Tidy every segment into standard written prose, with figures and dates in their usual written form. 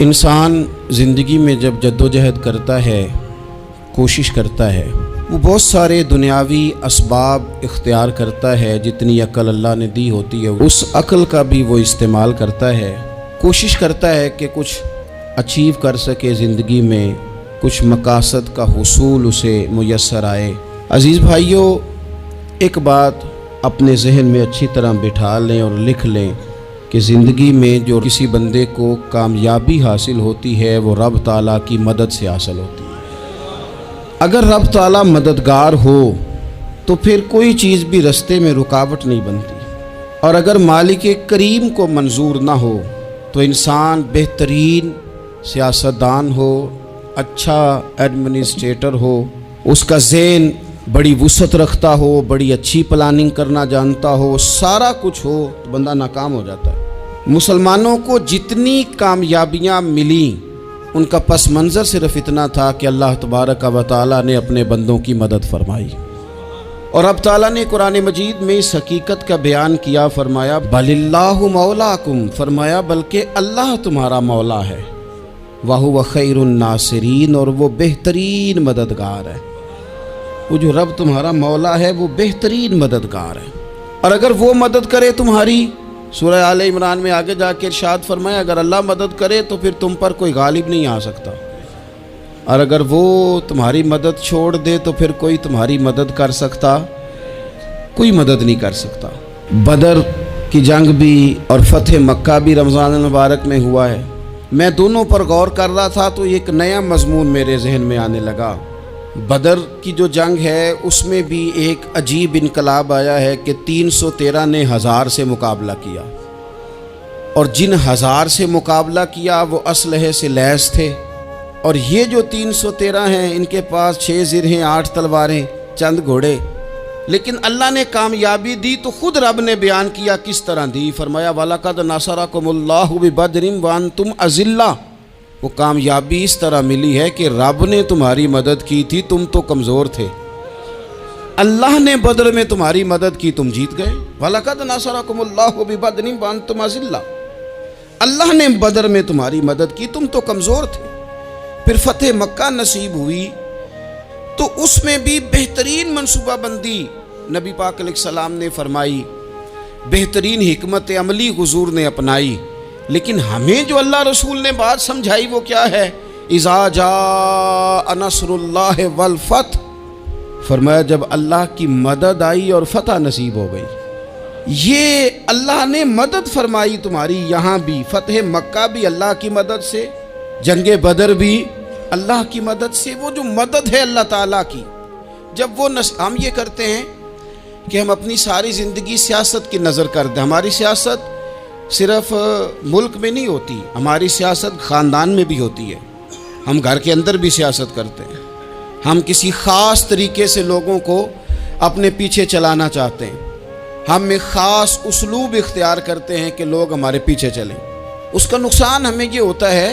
انسان زندگی میں جب جدوجہد کرتا ہے، کوشش کرتا ہے، وہ بہت سارے دنیاوی اسباب اختیار کرتا ہے۔ جتنی عقل اللہ نے دی ہوتی ہے اس عقل کا بھی وہ استعمال کرتا ہے، کوشش کرتا ہے کہ کچھ اچیو کر سکے زندگی میں، کچھ مقاصد کا حصول اسے میسر آئے۔ عزیز بھائیوں، ایک بات اپنے ذہن میں اچھی طرح بٹھا لیں اور لکھ لیں کہ زندگی میں جو کسی بندے کو کامیابی حاصل ہوتی ہے وہ رب تعالیٰ کی مدد سے حاصل ہوتی ہے۔ اگر رب تعالیٰ مددگار ہو تو پھر کوئی چیز بھی رستے میں رکاوٹ نہیں بنتی، اور اگر مالک کریم کو منظور نہ ہو تو انسان بہترین سیاستدان ہو، اچھا ایڈمنسٹریٹر ہو، اس کا ذہن بڑی وسعت رکھتا ہو، بڑی اچھی پلاننگ کرنا جانتا ہو، سارا کچھ ہو، تو بندہ ناکام ہو جاتا ہے۔ مسلمانوں کو جتنی کامیابیاں ملیں ان کا پس منظر صرف اتنا تھا کہ اللہ تبارک و تعالیٰ نے اپنے بندوں کی مدد فرمائی، اور اب تعالیٰ نے قرآن مجید میں اس حقیقت کا بیان کیا، فرمایا بل اللہ مولاکم، فرمایا بلکہ اللہ تمہارا مولا ہے، وَهُوَ خَيْرُ النَّاصِرِينَ، اور وہ بہترین مددگار ہے۔ وہ جو رب تمہارا مولا ہے وہ بہترین مددگار ہے، اور اگر وہ مدد کرے تمہاری، سورہ آل عمران میں آگے جا کے ارشاد فرمایا اگر اللہ مدد کرے تو پھر تم پر کوئی غالب نہیں آ سکتا، اور اگر وہ تمہاری مدد چھوڑ دے تو پھر کوئی تمہاری مدد کر سکتا، کوئی مدد نہیں کر سکتا۔ بدر کی جنگ بھی اور فتح مکہ بھی رمضان المبارک میں ہوا ہے۔ میں دونوں پر غور کر رہا تھا تو ایک نیا مضمون میرے ذہن میں آنے لگا۔ بدر کی جو جنگ ہے اس میں بھی ایک عجیب انقلاب آیا ہے کہ 313 نے 1000 سے مقابلہ کیا، اور جن 1000 سے مقابلہ کیا وہ اسلحے سے لیس تھے، اور یہ جو 313 ہیں ان کے پاس 6 زرہیں، 8 تلواریں، چند گھوڑے، لیکن اللہ نے کامیابی دی تو خود رب نے بیان کیا کس طرح دی، فرمایا وَلَقَدْ نَصَرَكُمُ اللَّهُ بِبَدْرٍ وَأَنْتُمْ أَذِلَّةٌ۔ وہ کامیابی اس طرح ملی ہے کہ رب نے تمہاری مدد کی تھی، تم تو کمزور تھے، اللہ نے بدر میں تمہاری مدد کی، تم جیت گئے۔ وَلَقَدْ نَصَرَكُمُ اللَّهُ بِبَدْرٍ وَأَنْتُمْ أَذِلَّةٌ، اللہ نے بدر میں تمہاری مدد کی، تم تو کمزور تھے۔ پھر فتح مکہ نصیب ہوئی تو اس میں بھی بہترین منصوبہ بندی نبی پاک علیہ السلام نے فرمائی، بہترین حکمت عملی حضور نے اپنائی، لیکن ہمیں جو اللہ رسول نے بات سمجھائی وہ کیا ہے؟ اذا جاء نصر اللہ والفتح، فرمایا جب اللہ کی مدد آئی اور فتح نصیب ہو گئی۔ یہ اللہ نے مدد فرمائی تمہاری، یہاں بھی فتح مکہ بھی اللہ کی مدد سے، جنگ بدر بھی اللہ کی مدد سے۔ وہ جو مدد ہے اللہ تعالیٰ کی، جب وہ ہم یہ کرتے ہیں کہ ہم اپنی ساری زندگی سیاست کی نظر کر دیں، ہماری سیاست صرف ملک میں نہیں ہوتی، ہماری سیاست خاندان میں بھی ہوتی ہے، ہم گھر کے اندر بھی سیاست کرتے ہیں، ہم کسی خاص طریقے سے لوگوں کو اپنے پیچھے چلانا چاہتے ہیں، ہم ایک خاص اسلوب اختیار کرتے ہیں کہ لوگ ہمارے پیچھے چلیں۔ اس کا نقصان ہمیں یہ ہوتا ہے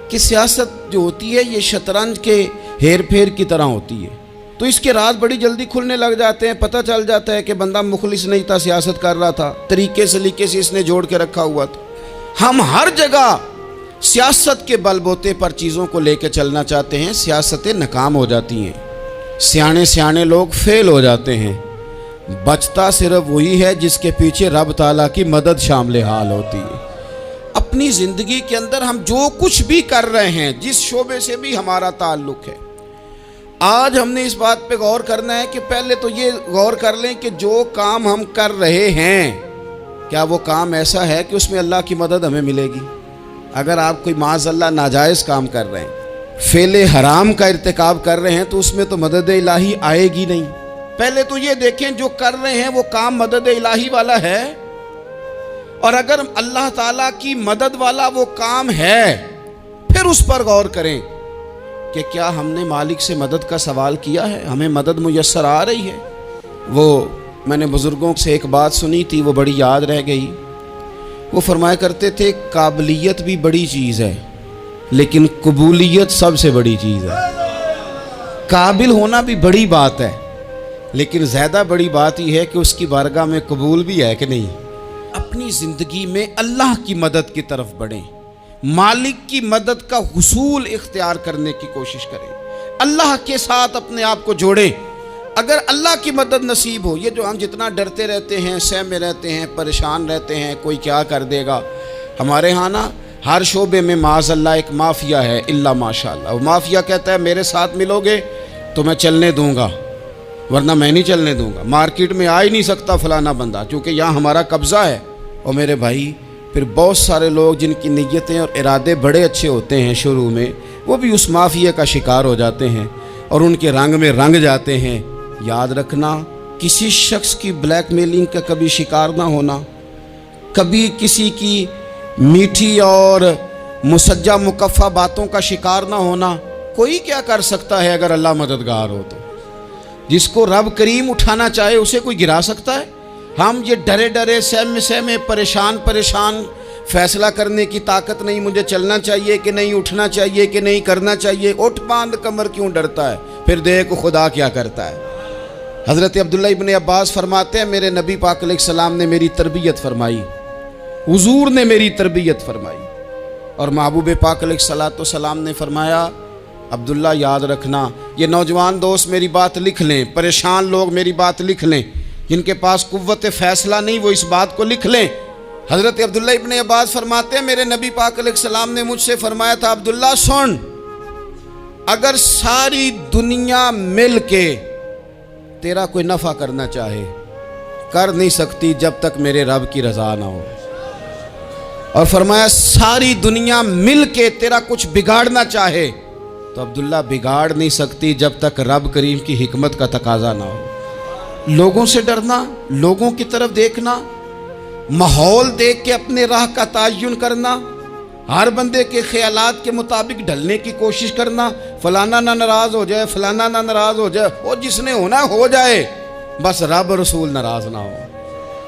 کہ سیاست جو ہوتی ہے یہ شطرنج کے ہیر پھیر کی طرح ہوتی ہے، تو اس کے راز بڑی جلدی کھلنے لگ جاتے ہیں، پتہ چل جاتا ہے کہ بندہ مخلص نہیں تھا، سیاست کر رہا تھا، طریقے سلیقے سے اس نے جوڑ کے رکھا ہوا تھا۔ ہم ہر جگہ سیاست کے بل بوتے پر چیزوں کو لے کے چلنا چاہتے ہیں، سیاستیں ناکام ہو جاتی ہیں، سیانے لوگ فیل ہو جاتے ہیں، بچتا صرف وہی ہے جس کے پیچھے رب تعالیٰ کی مدد شامل حال ہوتی ہے۔ اپنی زندگی کے اندر ہم جو کچھ بھی کر رہے ہیں، جس شعبے سے بھی ہمارا تعلق ہے، آج ہم نے اس بات پہ غور کرنا ہے کہ پہلے تو یہ غور کر لیں کہ جو کام ہم کر رہے ہیں کیا وہ کام ایسا ہے کہ اس میں اللہ کی مدد ہمیں ملے گی؟ اگر آپ کوئی معاذ اللہ ناجائز کام کر رہے ہیں، فعل حرام کا ارتکاب کر رہے ہیں، تو اس میں تو مدد الہی آئے گی نہیں۔ پہلے تو یہ دیکھیں جو کر رہے ہیں وہ کام مدد الہی والا ہے، اور اگر اللہ تعالیٰ کی مدد والا وہ کام ہے پھر اس پر غور کریں کہ کیا ہم نے مالک سے مدد کا سوال کیا ہے، ہمیں مدد میسر آ رہی ہے۔ وہ میں نے بزرگوں سے ایک بات سنی تھی، وہ بڑی یاد رہ گئی۔ وہ فرمایا کرتے تھے قابلیت بھی بڑی چیز ہے لیکن قبولیت سب سے بڑی چیز ہے۔ قابل ہونا بھی بڑی بات ہے لیکن زیادہ بڑی بات یہ ہے کہ اس کی بارگاہ میں قبول بھی ہے کہ نہیں۔ اپنی زندگی میں اللہ کی مدد کی طرف بڑھیں، مالک کی مدد کا حصول اختیار کرنے کی کوشش کریں، اللہ کے ساتھ اپنے آپ کو جوڑیں۔ اگر اللہ کی مدد نصیب ہو، یہ جو ہم جتنا ڈرتے رہتے ہیں، سہمے رہتے ہیں، پریشان رہتے ہیں کوئی کیا کر دے گا، ہمارے ہاں نا ہر شعبے میں معاذ اللہ ایک مافیا ہے، الا ماشاء اللہ۔ وہ مافیا کہتا ہے میرے ساتھ ملو گے تو میں چلنے دوں گا، ورنہ میں نہیں چلنے دوں گا، مارکیٹ میں آ ہی نہیں سکتا فلانا بندہ، کیونکہ یہاں ہمارا قبضہ ہے۔ اور میرے بھائی پھر بہت سارے لوگ جن کی نیتیں اور ارادے بڑے اچھے ہوتے ہیں شروع میں، وہ بھی اس مافیا کا شکار ہو جاتے ہیں اور ان کے رنگ میں رنگ جاتے ہیں۔ یاد رکھنا، کسی شخص کی بلیک میلنگ کا کبھی شکار نہ ہونا، کبھی کسی کی میٹھی اور مسجع مکفہ باتوں کا شکار نہ ہونا۔ کوئی کیا کر سکتا ہے اگر اللہ مددگار ہو تو؟ جس کو رب کریم اٹھانا چاہے اسے کوئی گرا سکتا ہے؟ ہم یہ ڈرے ڈرے سہمے پریشان فیصلہ کرنے کی طاقت نہیں، مجھے چلنا چاہیے کہ نہیں، اٹھنا چاہیے کہ نہیں، کرنا چاہیے، اٹھ باندھ کمر کیوں ڈرتا ہے؟ پھر دیکھ خدا کیا کرتا ہے۔ حضرت عبداللہ ابن عباس فرماتے ہیں میرے نبی پاک علیہ السلام نے میری تربیت فرمائی، حضور نے میری تربیت فرمائی، اور محبوب پاک علیہ السلام نے فرمایا عبداللہ یاد رکھنا، یہ نوجوان دوست میری بات لکھ لیں، پریشان لوگ میری بات لکھ لیں، جن کے پاس قوت فیصلہ نہیں وہ اس بات کو لکھ لیں۔ حضرت عبداللہ ابن عباس فرماتے ہیں میرے نبی پاک علیہ السلام نے مجھ سے فرمایا تھا عبداللہ سن، اگر ساری دنیا مل کے تیرا کوئی نفع کرنا چاہے کر نہیں سکتی جب تک میرے رب کی رضا نہ ہو، اور فرمایا ساری دنیا مل کے تیرا کچھ بگاڑنا چاہے تو عبداللہ بگاڑ نہیں سکتی جب تک رب کریم کی حکمت کا تقاضا نہ ہو۔ لوگوں سے ڈرنا، لوگوں کی طرف دیکھنا، ماحول دیکھ کے اپنے راہ کا تعین کرنا، ہر بندے کے خیالات کے مطابق ڈھلنے کی کوشش کرنا، فلانا نہ ناراض ہو جائے، فلانا نہ ناراض ہو جائے، وہ جس نے ہونا ہو جائے، بس رب رسول ناراض نہ ہو۔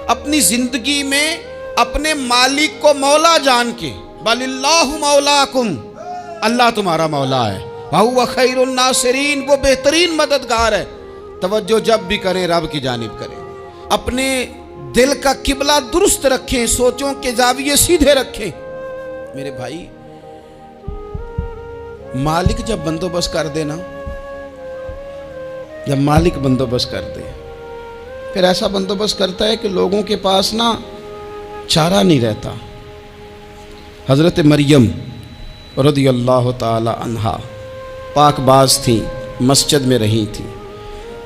اپنی زندگی میں اپنے مالک کو مولا جان کے، بل اللہ مولاکم، اللہ تمہارا مولا ہے، وَهُوَ خَيْرُ النَّاصِرِينَ، وہ بہترین مددگار ہے۔ توجہ جب بھی کریں رب کی جانب کریں، اپنے دل کا قبلہ درست رکھیں، سوچوں کے زاویے سیدھے رکھیں۔ میرے بھائی مالک جب بندوبست کر دے نا، جب مالک بندوبست کر دے پھر ایسا بندوبست کرتا ہے کہ لوگوں کے پاس نا چارہ نہیں رہتا۔ حضرت مریم رضی اللہ تعالی عنہا پاک باز تھیں، مسجد میں رہی تھیں،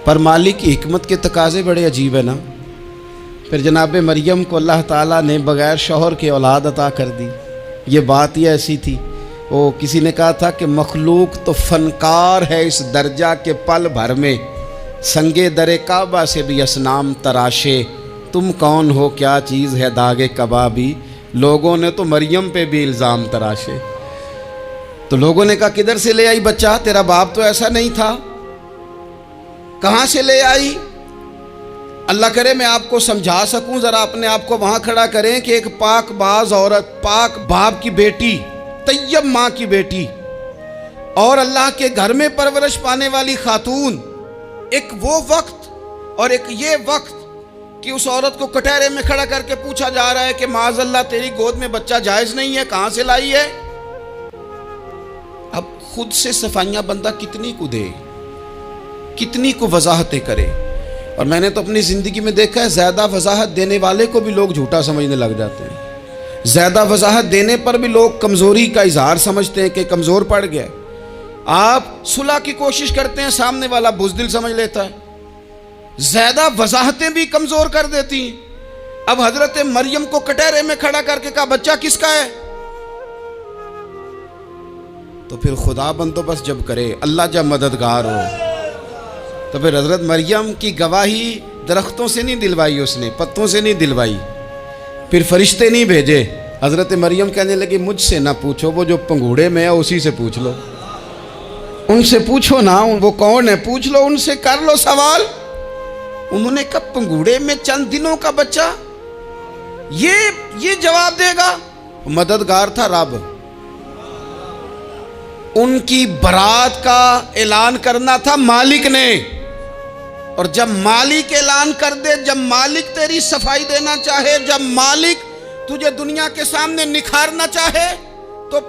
پر مالک کی حکمت کے تقاضے بڑے عجیب ہے نا۔ پھر جناب مریم کو اللہ تعالیٰ نے بغیر شوہر کے اولاد عطا کر دی۔ یہ بات ہی ایسی تھی، وہ کسی نے کہا تھا کہ مخلوق تو فنکار ہے اس درجہ کے پل بھر میں، سنگے در کعبہ سے بھی اصنام تراشے، تم کون ہو کیا چیز ہے داغ کبابی، لوگوں نے تو مریم پہ بھی الزام تراشے۔ تو لوگوں نے کہا کدھر سے لے آئی بچہ، تیرا باپ تو ایسا نہیں تھا، کہاں سے لے آئی؟ اللہ کرے میں آپ کو سمجھا سکوں، ذرا اپنے آپ کو وہاں کھڑا کریں کہ ایک پاک باز عورت، پاک باپ کی بیٹی، طیب ماں کی بیٹی، اور اللہ کے گھر میں پرورش پانے والی خاتون، ایک وہ وقت اور ایک یہ وقت کہ اس عورت کو کٹہرے میں کھڑا کر کے پوچھا جا رہا ہے کہ معاذ اللہ تیری گود میں بچہ جائز نہیں ہے، کہاں سے لائی ہے؟ اب خود سے صفائیاں بندہ کتنی کو دے، کتنی کو وضاحتیں کرے۔ اور میں نے تو اپنی زندگی میں دیکھا ہے زیادہ وضاحت دینے والے کو بھی لوگ جھوٹا سمجھنے لگ جاتے ہیں، زیادہ وضاحت دینے پر بھی لوگ کمزوری کا اظہار سمجھتے ہیں کہ کمزور پڑ گیا۔ آپ صلح کی کوشش کرتے ہیں، سامنے والا بزدل سمجھ لیتا ہے، زیادہ وضاحتیں بھی کمزور کر دیتی ہیں۔ اب حضرت مریم کو کٹہرے میں کھڑا کر کے کہا بچہ کس کا ہے؟ تو پھر خدا بندوبست جب کرے، اللہ جب مددگار ہو، تو پھر حضرت مریم کی گواہی درختوں سے نہیں دلوائی، اس نے پتوں سے نہیں دلوائی، پھر فرشتے نہیں بھیجے۔ حضرت مریم کہنے لگی مجھ سے نہ پوچھو، وہ جو پنگوڑے میں ہے اسی سے پوچھ لو، ان سے پوچھو نا، وہ کون ہے پوچھ لو، ان سے کر لو سوال۔ انہوں نے کہا پنگوڑے میں چند دنوں کا بچہ یہ جواب دے گا؟ مددگار تھا رب، ان کی برات کا اعلان کرنا تھا مالک نے، اور جب مالک اعلان کر دے، جب مالک تیری صفائی دینا چاہے، جب مالک تجھے دنیا کے سامنے نکھارنا چاہے، تو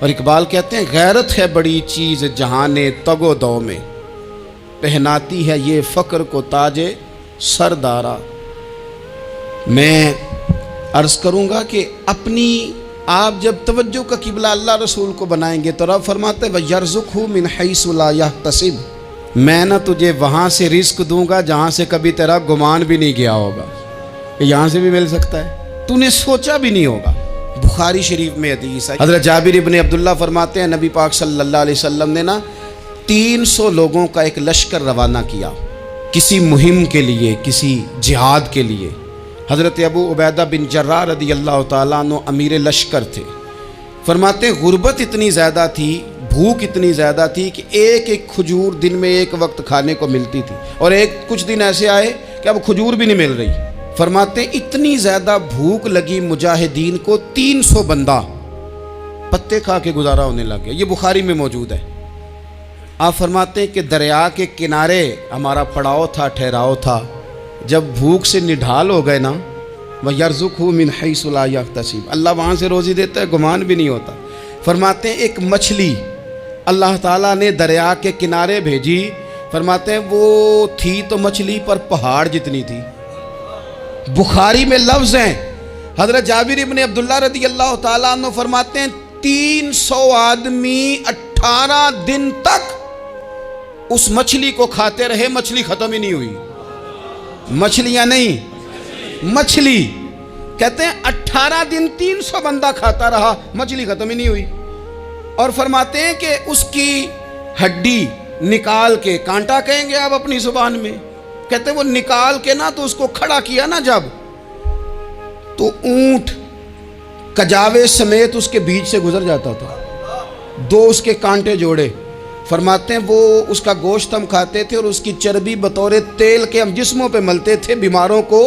اور اقبال کہتے ہیں غیرت ہے بڑی چیز جہان تگ و دو میں، پہناتی ہے یہ فقر کو تاج سردارا۔ میں عرض کروں گا کہ اپنی آپ جب توجہ کا قبلہ اللہ رسول کو بنائیں گے تو رب فرماتے ہیں وَيَرْزُقْهُ مِنْ حَيْثُ لَا يَحْتَسِبُ، میں نہ تجھے وہاں سے رزق دوں گا جہاں سے کبھی تیرا گمان بھی نہیں گیا ہوگا کہ یہاں سے بھی مل سکتا ہے، تو نے سوچا بھی نہیں ہوگا۔ بخاری شریف میں حدیث ہے، حضرت جابر ابن عبداللہ فرماتے ہیں نبی پاک صلی اللہ علیہ وسلم نے نا 300 لوگوں کا ایک لشکر روانہ کیا کسی مہم کے لیے، کسی جہاد کے لیے۔ حضرت ابو عبیدہ بن جراح رضی اللہ تعالیٰ عنہ امیر لشکر تھے۔ فرماتے ہیں غربت اتنی زیادہ تھی، بھوک اتنی زیادہ تھی کہ ایک ایک کھجور دن میں ایک وقت کھانے کو ملتی تھی، اور کچھ دن ایسے آئے کہ اب کھجور بھی نہیں مل رہی۔ فرماتے ہیں اتنی زیادہ بھوک لگی مجاہدین کو 300 بندہ پتے کھا کے گزارا ہونے لگے۔ یہ بخاری میں موجود ہے۔ آپ فرماتے ہیں کہ دریا کے کنارے ہمارا پڑاؤ تھا، ٹھہراؤ تھا، جب بھوک سے نڈھال ہو گئے نا وَيَرْزُقْهُ مِنْ حَيْثُ لَا يَحْتَسِبُ، اللہ وہاں سے روزی دیتا ہے، گمان بھی نہیں ہوتا۔ فرماتے ہیں ایک مچھلی اللہ تعالیٰ نے دریا کے کنارے بھیجی، فرماتے ہیں وہ تھی تو مچھلی پر پہاڑ جتنی تھی۔ بخاری میں لفظ ہیں، حضرت جابر ابن عبداللہ رضی اللہ تعالیٰ عنہ فرماتے ہیں 300 آدمی 18 دن تک اس مچھلی کو کھاتے رہے، مچھلی ختم ہی نہیں ہوئی۔ مچھلیاں نہیں، مچھلی کہتے ہیں 18 دن 300 بندہ کھاتا رہا، مچھلی ختم ہی نہیں ہوئی۔ اور فرماتے ہیں کہ اس کی ہڈی نکال کے، کانٹا کہیں گے آپ اپنی زبان میں، کہتے ہیں وہ نکال کے نا تو اس کو کھڑا کیا نا جب، تو اونٹ کجاوے سمیت اس کے بیچ سے گزر جاتا تھا، 2 اس کے کانٹے جوڑے۔ فرماتے ہیں وہ اس کا گوشت ہم کھاتے تھے اور اس کی چربی بطور تیل کے ہم جسموں پہ ملتے تھے، بیماروں کو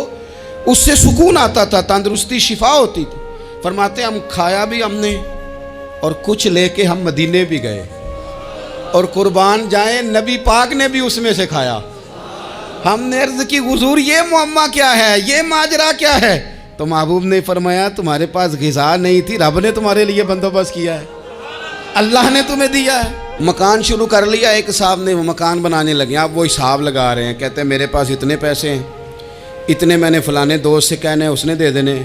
اس سے سکون آتا تھا، تندرستی شفا ہوتی تھی۔ فرماتے ہیں ہم کھایا بھی ہم نے، اور کچھ لے کے ہم مدینے بھی گئے، اور قربان جائیں نبی پاک نے بھی اس میں سے کھایا۔ ہم نے عرض کی حضور یہ معمہ کیا ہے، یہ ماجرا کیا ہے؟ تو محبوب نے فرمایا تمہارے پاس غذا نہیں تھی، رب نے تمہارے لیے بندوبست کیا ہے، اللہ نے تمہیں دیا ہے۔ مکان شروع کر لیا، ایک صاحب نے وہ مکان بنانے لگے، آپ وہ حساب لگا رہے ہیں، کہتے ہیں میرے پاس اتنے پیسے ہیں، اتنے میں نے فلانے دوست سے کہنا ہے اس نے دے دینے،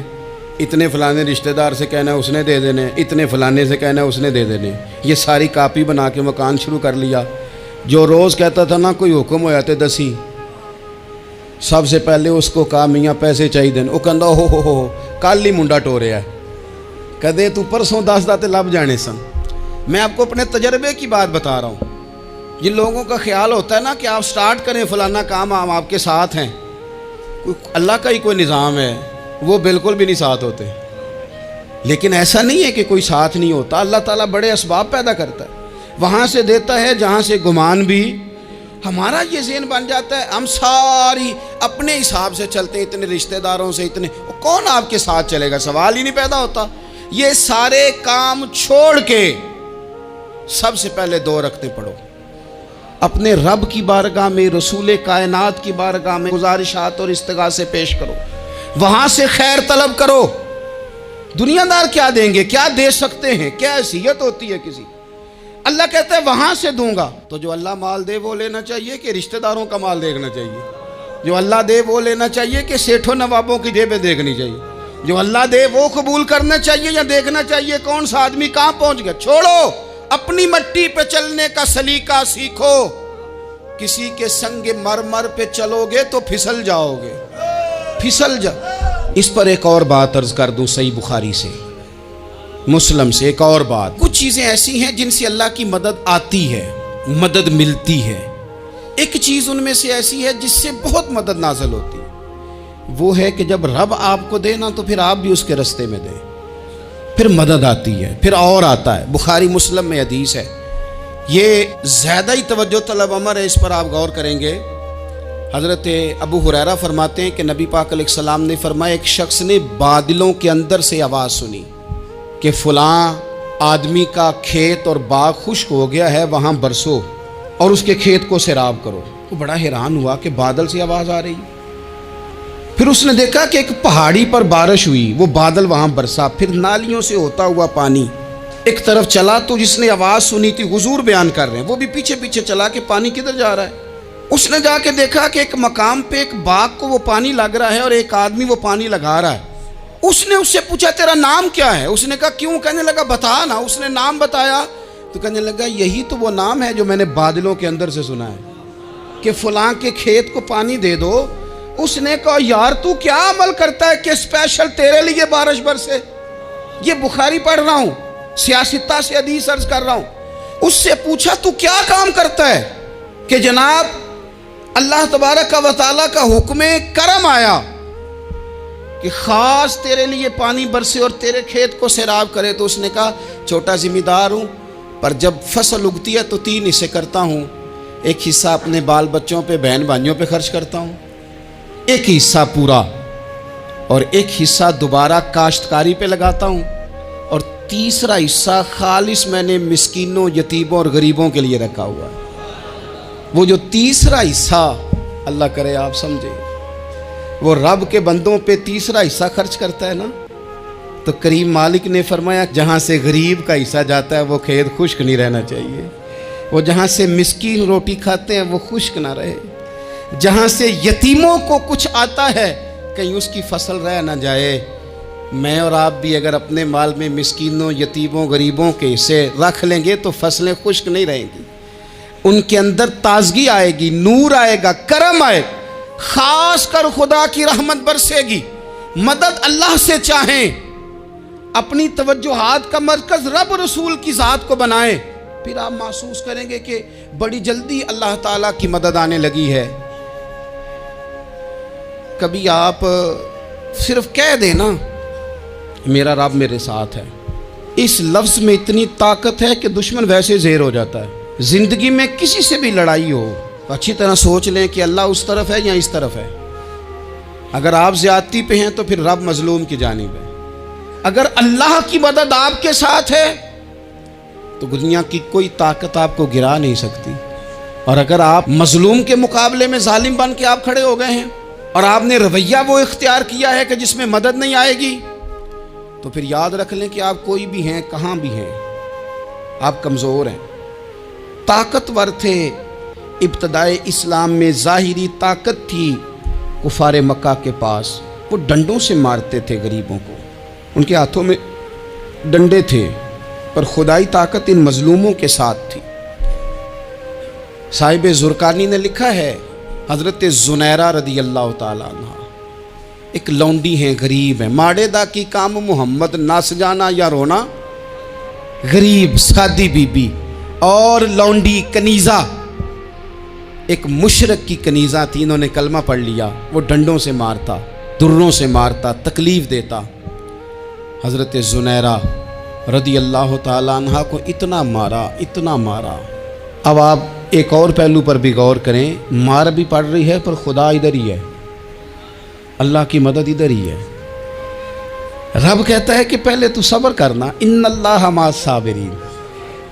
اتنے فلانے رشتہ دار سے کہنا ہے اس نے دے دینے، اتنے فلانے سے کہنا ہے اس نے دے دینے۔ یہ ساری کاپی بنا کے مکان شروع کر لیا۔ جو روز کہتا تھا نا کوئی حکم ہو جاتے 10 ہی، سب سے پہلے اس کو کہا میاں پیسے چاہیے، وہ کہندا ہو کل ہی منڈا ٹوریا ہے، کہتے تو پرسوں 10 داتے لب جانے سن۔ میں آپ کو اپنے تجربے کی بات بتا رہا ہوں۔ جن لوگوں کا خیال ہوتا ہے نا کہ آپ سٹارٹ کریں فلانا کام، ہم آپ کے ساتھ ہیں، اللہ کا ہی کوئی نظام ہے، وہ بالکل بھی نہیں ساتھ ہوتے۔ لیکن ایسا نہیں ہے کہ کوئی ساتھ نہیں ہوتا، اللہ تعالیٰ بڑے اسباب پیدا کرتا ہے، وہاں سے دیتا ہے جہاں سے گمان بھی۔ ہمارا یہ ذہن بن جاتا ہے ہم ساری اپنے حساب سے چلتے ہیں، اتنے رشتہ داروں سے، اتنے، کون آپ کے ساتھ چلے گا؟ سوال ہی نہیں پیدا ہوتا۔ یہ سارے کام چھوڑ کے سب سے پہلے 2 رکعتیں پڑھو، اپنے رب کی بارگاہ میں، رسول کائنات کی بارگاہ میں گزارشات اور استغاثے پیش کرو، وہاں سے خیر طلب کرو۔ دنیا دار کیا دیں گے، کیا دے سکتے ہیں، کیا حیثیت ہوتی ہے کسی؟ اللہ کہتا ہے وہاں سے دوں گا۔ تو جو اللہ مال دے وہ لینا چاہیے کہ رشتہ داروں کا مال دیکھنا چاہیے؟ جو اللہ دے وہ لینا چاہیے کہ سیٹھوں نوابوں کی جیبیں دیکھنی چاہیے؟ جو اللہ دے وہ قبول کرنا چاہیے یا دیکھنا چاہیے کون سا آدمی کہاں پہنچ گیا؟ چھوڑو، اپنی مٹی پہ چلنے کا سلیقہ سیکھو۔ کسی کے سنگ مرمر پہ چلو گے تو پھسل جاؤ گے، پھسل جا۔ اس پر ایک اور بات عرض کر دوں، صحیح بخاری سے، مسلم سے ایک اور بات۔ کچھ چیزیں ایسی ہیں جن سے اللہ کی مدد آتی ہے، مدد ملتی ہے۔ ایک چیز ان میں سے ایسی ہے جس سے بہت مدد نازل ہوتی ہے، وہ ہے کہ جب رب آپ کو دے نا تو پھر آپ بھی اس کے رستے میں دیں، پھر مدد آتی ہے، پھر اور آتا ہے۔ بخاری مسلم میں حدیث ہے، یہ زیادہ ہی توجہ طلب امر ہے، اس پر آپ غور کریں گے۔ حضرت ابو ہریرہ فرماتے ہیں کہ نبی پاک علیہ السلام نے فرمایا ایک شخص نے بادلوں کے اندر سے آواز سنی کہ فلاں آدمی کا کھیت اور باغ خشک ہو گیا ہے، وہاں برسو اور اس کے کھیت کو سیراب کرو۔ وہ بڑا حیران ہوا کہ بادل سے آواز آ رہی۔ پھر اس نے دیکھا کہ ایک پہاڑی پر بارش ہوئی، وہ بادل وہاں برسا، پھر نالیوں سے ہوتا ہوا پانی ایک طرف چلا تو جس نے آواز سنی تھی حضور بیان کر رہے ہیں، وہ بھی پیچھے پیچھے چلا کہ پانی کدھر جا رہا ہے۔ اس نے جا کے دیکھا کہ ایک مقام پہ ایک باغ کو وہ پانی لگ رہا ہے اور ایک آدمی وہ پانی لگا رہا ہے۔ اس نے اس سے پوچھا تیرا نام کیا ہے؟ اس نے کہا کیوں؟ کہنے لگا بتا نا۔ اس نے نام بتایا تو کہنے لگا یہی تو وہ نام ہے جو میں نے بادلوں کے اندر سے سنا ہے کہ فلاں کے کھیت کو پانی دے دو۔ اس نے کہا یار تو کیا عمل کرتا ہے کہ اسپیشل تیرے لیے بارش برسے؟ یہ بخاری پڑھ رہا ہوں، سیاستہ سے حدیث عرض کر رہا ہوں۔ اس سے پوچھا تو کیا کام کرتا ہے کہ جناب اللہ تبارک و تعالیٰ کا حکم کرم آیا کہ خاص تیرے لیے پانی برسے اور تیرے کھیت کو سیراب کرے؟ تو اس نے کہا چھوٹا ذمہ دار ہوں، پر جب فصل اگتی ہے تو 3 حصے کرتا ہوں۔ ایک حصہ اپنے بال بچوں پہ، بہن بھائیوں پہ خرچ کرتا ہوں، ایک حصہ پورا، اور ایک حصہ دوبارہ کاشتکاری پہ لگاتا ہوں، اور تیسرا حصہ خالص میں نے مسکینوں، یتیموں اور غریبوں کے لیے رکھا ہوا ہے۔ وہ جو تیسرا حصہ، اللہ کرے آپ سمجھے، وہ رب کے بندوں پہ تیسرا حصہ خرچ کرتا ہے نا، تو کریم مالک نے فرمایا جہاں سے غریب کا حصہ جاتا ہے وہ کھیت خشک نہیں رہنا چاہیے، وہ جہاں سے مسکین روٹی کھاتے ہیں وہ خشک نہ رہے، جہاں سے یتیموں کو کچھ آتا ہے کہیں اس کی فصل رہ نہ جائے۔ میں اور آپ بھی اگر اپنے مال میں مسکینوں، یتیموں، غریبوں کے حصے رکھ لیں گے تو فصلیں خشک نہیں رہیں گی، ان کے اندر تازگی آئے گی، نور آئے گا، کرم آئے گا، خاص کر خدا کی رحمت برسے گی۔ مدد اللہ سے چاہیں، اپنی توجہات کا مرکز رب رسول کی ذات کو بنائیں، پھر آپ محسوس کریں گے کہ بڑی جلدی اللہ تعالیٰ کی مدد آنے لگی ہے۔ کبھی آپ صرف کہہ دیں نا میرا رب میرے ساتھ ہے، اس لفظ میں اتنی طاقت ہے کہ دشمن ویسے زیر ہو جاتا ہے۔ زندگی میں کسی سے بھی لڑائی ہو تو اچھی طرح سوچ لیں کہ اللہ اس طرف ہے یا اس طرف ہے۔ اگر آپ زیادتی پہ ہیں تو پھر رب مظلوم کی جانب ہے۔ اگر اللہ کی مدد آپ کے ساتھ ہے تو دنیا کی کوئی طاقت آپ کو گرا نہیں سکتی، اور اگر آپ مظلوم کے مقابلے میں ظالم بن کے آپ کھڑے ہو گئے ہیں اور آپ نے رویہ وہ اختیار کیا ہے کہ جس میں مدد نہیں آئے گی، تو پھر یاد رکھ لیں کہ آپ کوئی بھی ہیں، کہاں بھی ہیں، آپ کمزور ہیں۔ طاقتور تھے ابتدائے اسلام میں، ظاہری طاقت تھی کفار مکہ کے پاس، وہ ڈنڈوں سے مارتے تھے غریبوں کو، ان کے ہاتھوں میں ڈنڈے تھے، پر خدائی طاقت ان مظلوموں کے ساتھ تھی۔ صاحب زرقانی نے لکھا ہے حضرت زنیرہ رضی اللہ تعالیٰ عنہ ایک لونڈی ہیں، غریب ہیں، ماڑے دا کی کام محمد نس جانا یا رونا، غریب سادی بی بی اور لونڈی کنیزہ، ایک مشرک کی کنیزہ تھی، انہوں نے کلمہ پڑھ لیا، وہ ڈنڈوں سے مارتا، دروں سے مارتا، تکلیف دیتا۔ حضرت زنیرہ رضی اللہ تعالیٰ عنہ کو اتنا مارا، اتنا مارا۔ اب آپ ایک اور پہلو پر بھی غور کریں، مار بھی پڑ رہی ہے پر خدا ادھر ہی ہے، اللہ کی مدد ادھر ہی ہے۔ رب کہتا ہے کہ پہلے تو صبر کرنا، ان اللہ مع الصابرین،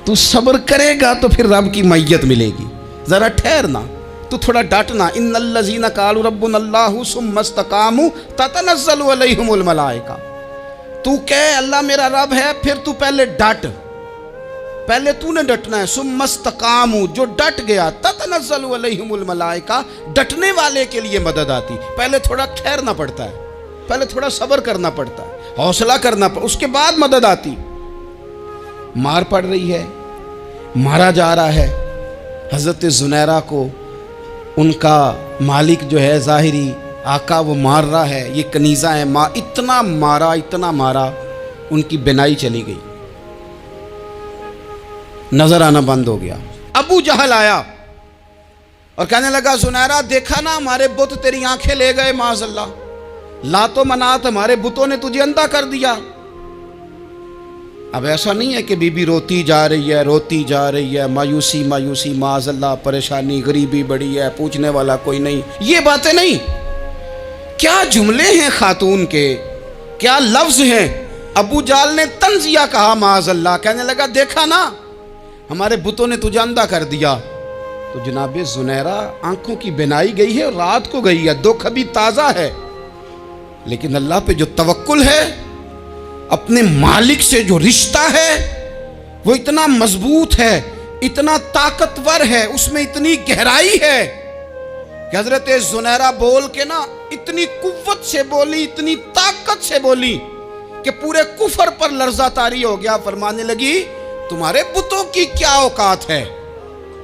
تو صبر کرے گا تو پھر رب کی معیت ملے گی، ذرا ٹھہرنا، تو تھوڑا ڈٹنا۔ ان الذین قالوا ربنا اللہ ثم استقاموا تتنزل علیہم الملائکہ، تو کہے اللہ میرا رب ہے، پھر تو پہلے ڈٹ، پہلے تو نے ڈٹنا ہے۔ ثم استقاموا، جو ڈٹ گیا، تتنزل علیہم الملائکہ، ڈٹنے والے کے لیے مدد آتی، پہلے تھوڑا ٹھہرنا پڑتا ہے، پہلے تھوڑا صبر کرنا پڑتا ہے، حوصلہ کرنا پڑتا، اس کے بعد مدد آتی۔ مار پڑ رہی ہے، مارا جا رہا ہے حضرت زنیرہ کو، ان کا مالک جو ہے ظاہری آقا وہ مار رہا ہے، یہ کنیزہ ہے، اتنا مارا، اتنا مارا، ان کی بینائی چلی گئی، نظر آنا بند ہو گیا۔ ابو جہل آیا اور کہنے لگا زنیرہ دیکھا نا ہمارے بت تیری آنکھیں لے گئے، معاذ اللہ، لات و منات ہمارے بتوں نے تجھے اندھا کر دیا۔ اب ایسا نہیں ہے کہ بی بی روتی جا رہی ہے، روتی جا رہی ہے، مایوسی مایوسی، معاذ اللہ، پریشانی، غریبی بڑی ہے، پوچھنے والا کوئی نہیں، یہ باتیں نہیں۔ کیا جملے ہیں خاتون کے، کیا لفظ ہیں۔ ابو جہل نے تنزیہ کہا، معاذ اللہ، کہنے لگا دیکھا نا ہمارے بتوں نے تجھے اندھا کر دیا۔ تو جناب زنیرہ آنکھوں کی بینائی گئی ہے، رات کو گئی ہے، دکھ ابھی تازہ ہے، لیکن اللہ پہ جو توکل ہے، اپنے مالک سے جو رشتہ ہے، وہ اتنا مضبوط ہے، اتنا طاقتور ہے، اس میں اتنی گہرائی ہے کہ حضرت زنیرہ بول کے نا اتنی قوت سے بولی، اتنی طاقت سے بولی کہ پورے کفر پر لرزہ طاری ہو گیا۔ فرمانے لگی تمہارے بتوں کی کیا اوقات ہے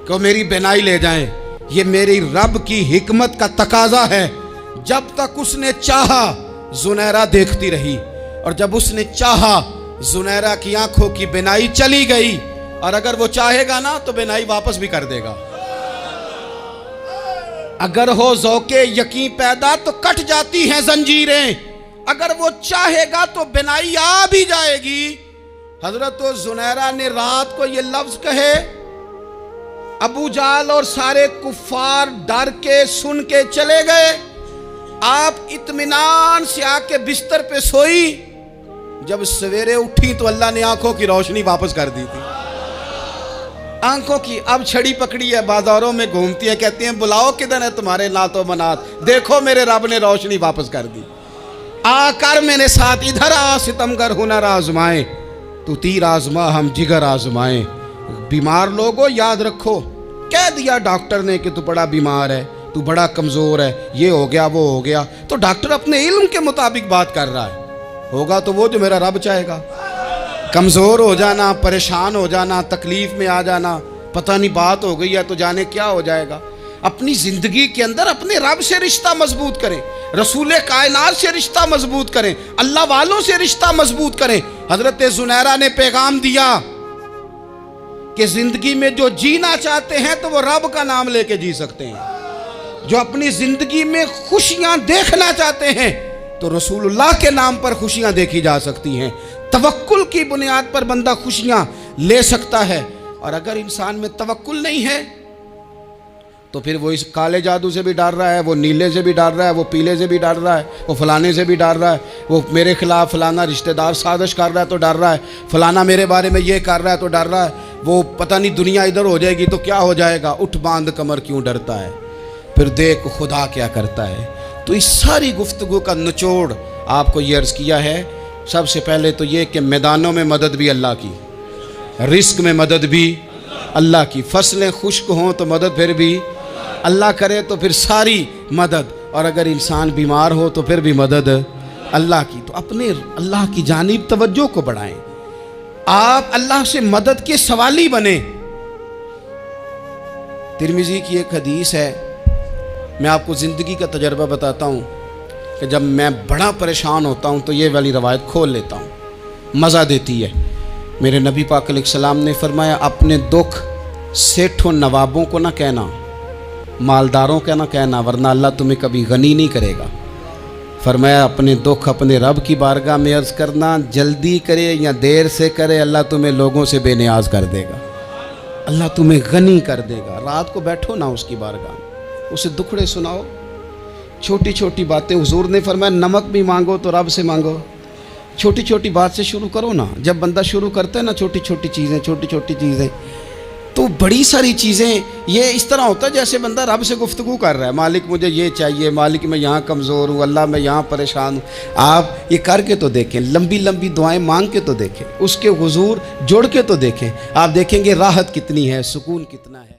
کہ وہ میری بینائی لے جائیں؟ یہ میری رب کی حکمت کا تقاضا ہے۔ جب تک اس نے چاہا زنیرہ دیکھتی رہی، اور جب اس نے چاہا زنیرہ کی آنکھوں کی بینائی چلی گئی، اور اگر وہ چاہے گا نا تو بینائی واپس بھی کر دے گا۔ اگر ہو ذوق یقین پیدا تو کٹ جاتی ہیں زنجیریں، اگر وہ چاہے گا تو بینائی آ بھی جائے گی۔ حضرت زنیرہ نے رات کو یہ لفظ کہے، ابو جہل اور سارے کفار ڈر کے سن کے چلے گئے، آپ اطمینان سے آ کے بستر پہ سوئی۔ جب سویرے اٹھی تو اللہ نے آنکھوں کی روشنی واپس کر دی تھی۔ آنکھوں کی اب چھڑی پکڑی ہے، بازاروں میں گھومتی ہے، کہتی ہیں بلاؤ کدھر ہے تمہارے نات و منات، دیکھو میرے رب نے روشنی واپس کر دی۔ آ کر میرے ساتھ ادھر آ، ستمگر ہنر آزمائیں، تو تیر آزما ہم جگر آزمائیں۔ بیمار لوگوں یاد رکھو، کہہ دیا ڈاکٹر نے کہ تو بڑا بیمار ہے، تو بڑا کمزور ہے، یہ ہو گیا وہ ہو گیا، تو ڈاکٹر اپنے علم کے مطابق بات کر رہا ہے، ہوگا تو وہ جو میرا رب چاہے گا۔ کمزور ہو جانا، پریشان ہو جانا، تکلیف میں آ جانا، پتہ نہیں بات ہو گئی ہے تو جانے کیا ہو جائے گا۔ اپنی زندگی کے اندر اپنے رب سے رشتہ مضبوط کریں، رسول کائنات سے رشتہ مضبوط کریں، اللہ والوں سے رشتہ مضبوط کریں۔ حضرت زنیرہ نے پیغام دیا کہ زندگی میں جو جینا چاہتے ہیں تو وہ رب کا نام لے کے جی سکتے ہیں، جو اپنی زندگی میں خوشیاں دیکھنا چاہتے ہیں تو رسول اللہ کے نام پر خوشیاں دیکھی جا سکتی ہیں۔ توکل کی بنیاد پر بندہ خوشیاں لے سکتا ہے، اور اگر انسان میں توکل نہیں ہے تو پھر وہ اس کالے جادو سے بھی ڈر رہا ہے، وہ نیلے سے بھی ڈر رہا ہے، وہ پیلے سے بھی ڈر رہا ہے، وہ فلانے سے بھی ڈر رہا ہے، وہ میرے خلاف فلانا رشتہ دار سازش کر رہا ہے تو ڈر رہا ہے، فلانا میرے بارے میں یہ کر رہا ہے تو ڈر رہا ہے، وہ پتہ نہیں دنیا ادھر ہو جائے گی تو کیا ہو جائے گا، اٹھ باندھ کمر کیوں ڈرتا ہے، پھر دیکھ خدا کیا کرتا ہے۔ تو اس ساری گفتگو کا نچوڑ آپ کو یہ عرض کیا ہے، سب سے پہلے تو یہ کہ میدانوں میں مدد بھی اللہ کی، رزق میں مدد بھی اللہ کی، فصلیں خشک ہوں تو مدد پھر بھی اللہ کرے، تو پھر ساری مدد، اور اگر انسان بیمار ہو تو پھر بھی مدد اللہ کی۔ تو اپنے اللہ کی جانب توجہ کو بڑھائیں، آپ اللہ سے مدد کے سوالی بنیں۔ ترمذی کی ایک حدیث ہے، میں آپ کو زندگی کا تجربہ بتاتا ہوں کہ جب میں بڑا پریشان ہوتا ہوں تو یہ والی روایت کھول لیتا ہوں، مزہ دیتی ہے۔ میرے نبی پاک علیہ السلام نے فرمایا اپنے دکھ سیٹھوں نوابوں کو نہ کہنا، مالداروں کا نہ کہنا، ورنہ اللہ تمہیں کبھی غنی نہیں کرے گا۔ فرمایا اپنے دکھ اپنے رب کی بارگاہ میں عرض کرنا، جلدی کرے یا دیر سے کرے اللہ تمہیں لوگوں سے بے نیاز کر دے گا، اللہ تمہیں غنی کر دے گا۔ رات کو بیٹھو نا اس کی بارگاہ میں، اسے دکھڑے سناؤ، چھوٹی چھوٹی باتیں۔ حضور نے فرمایا نمک بھی مانگو تو رب سے مانگو، چھوٹی چھوٹی بات سے شروع کرو نا۔ جب بندہ شروع کرتا ہے نا چھوٹی چھوٹی چیزیں تو بڑی ساری چیزیں یہ اس طرح ہوتا ہے جیسے بندہ رب سے گفتگو کر رہا ہے، مالک مجھے یہ چاہیے، مالک میں یہاں کمزور ہوں، اللہ میں یہاں پریشان ہوں۔ آپ یہ کر کے تو دیکھیں، لمبی لمبی دعائیں مانگ کے تو دیکھیں، اس کے حضور جوڑ کے تو دیکھیں، آپ دیکھیں گے راحت کتنی ہے، سکون کتنا ہے۔